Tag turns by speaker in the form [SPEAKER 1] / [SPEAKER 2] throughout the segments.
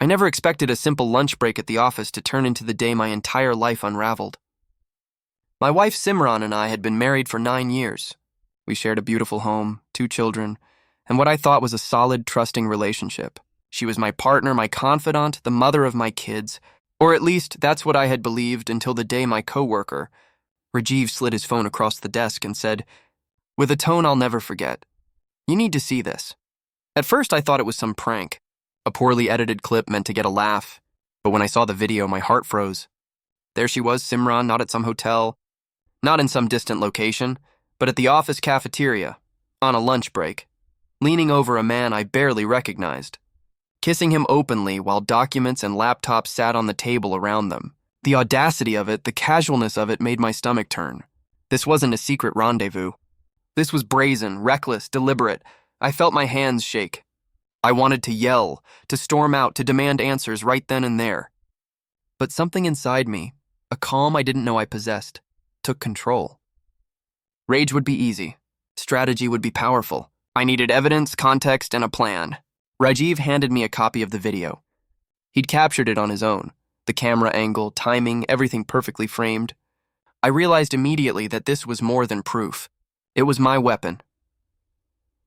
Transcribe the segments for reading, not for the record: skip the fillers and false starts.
[SPEAKER 1] I never expected a simple lunch break at the office to turn into the day my entire life unraveled. My wife Simran and I had been married for 9 years. We shared a beautiful home, 2 children, and what I thought was a solid, trusting relationship. She was my partner, my confidant, the mother of my kids, or at least that's what I had believed until the day my coworker, Rajiv, slid his phone across the desk and said, with a tone I'll never forget, "You need to see this." At first I thought it was some prank, a poorly edited clip meant to get a laugh, but when I saw the video, my heart froze. There she was, Simran, not at some hotel, not in some distant location, but at the office cafeteria, on a lunch break, leaning over a man I barely recognized, kissing him openly while documents and laptops sat on the table around them. The audacity of it, the casualness of it made my stomach turn. This wasn't a secret rendezvous. This was brazen, reckless, deliberate. I felt my hands shake. I wanted to yell, to storm out, to demand answers right then and there. But something inside me, a calm I didn't know I possessed, took control. Rage would be easy. Strategy would be powerful. I needed evidence, context, and a plan. Rajiv handed me a copy of the video. He'd captured it on his own. The camera angle, timing, everything perfectly framed. I realized immediately that this was more than proof. It was my weapon.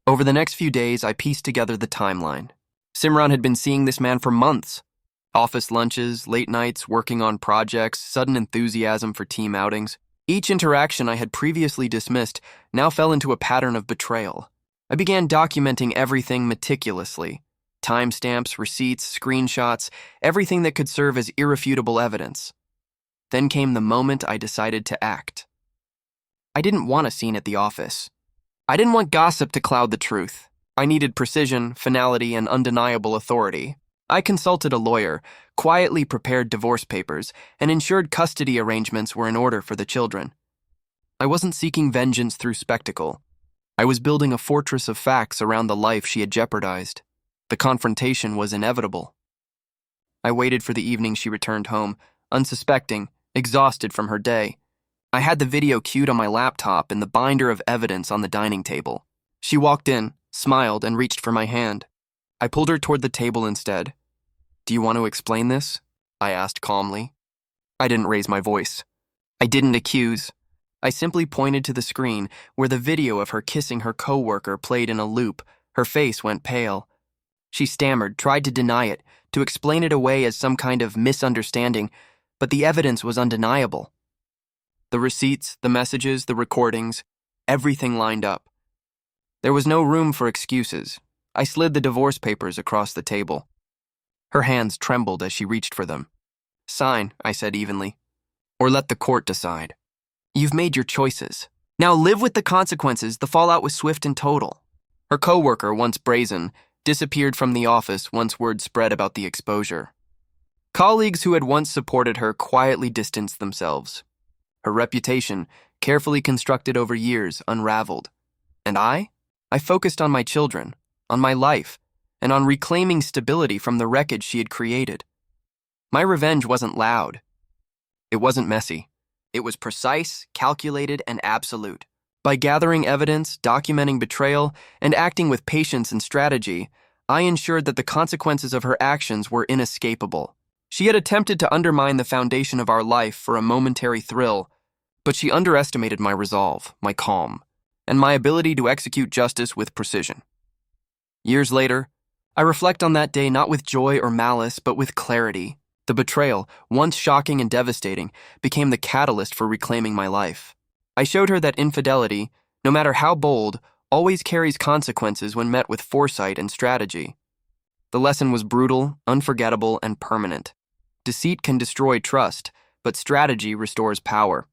[SPEAKER 1] Over the next few days, I pieced together the timeline. Simran had been seeing this man for months. Office lunches, late nights, working on projects, sudden enthusiasm for team outings. Each interaction I had previously dismissed now fell into a pattern of betrayal. I began documenting everything meticulously. Timestamps, receipts, screenshots, everything that could serve as irrefutable evidence. Then came the moment I decided to act. I didn't want a scene at the office. I didn't want gossip to cloud the truth. I needed precision, finality, and undeniable authority. I consulted a lawyer, quietly prepared divorce papers, and ensured custody arrangements were in order for the children. I wasn't seeking vengeance through spectacle. I was building a fortress of facts around the life she had jeopardized. The confrontation was inevitable. I waited for the evening she returned home, unsuspecting, exhausted from her day. I had the video queued on my laptop and the binder of evidence on the dining table. She walked in, smiled, and reached for my hand. I pulled her toward the table instead. "Do you want to explain this?" I asked calmly. I didn't raise my voice. I didn't accuse. I simply pointed to the screen where the video of her kissing her coworker played in a loop. Her face went pale. She stammered, tried to deny it, to explain it away as some kind of misunderstanding, but the evidence was undeniable. The receipts, the messages, the recordings, everything lined up. There was no room for excuses. I slid the divorce papers across the table. Her hands trembled as she reached for them. "Sign," I said evenly, "or let the court decide. You've made your choices. Now live with the consequences." The fallout was swift and total. Her coworker, once brazen, disappeared from the office once word spread about the exposure. Colleagues who had once supported her quietly distanced themselves. Her reputation, carefully constructed over years, unraveled. And I focused on my children, on my life, and on reclaiming stability from the wreckage she had created. My revenge wasn't loud. It wasn't messy. It was precise, calculated, and absolute. By gathering evidence, documenting betrayal, and acting with patience and strategy, I ensured that the consequences of her actions were inescapable. She had attempted to undermine the foundation of our life for a momentary thrill, but she underestimated my resolve, my calm, and my ability to execute justice with precision. Years later, I reflect on that day not with joy or malice, but with clarity. The betrayal, once shocking and devastating, became the catalyst for reclaiming my life. I showed her that infidelity, no matter how bold, always carries consequences when met with foresight and strategy. The lesson was brutal, unforgettable, and permanent. Deceit can destroy trust, but strategy restores power.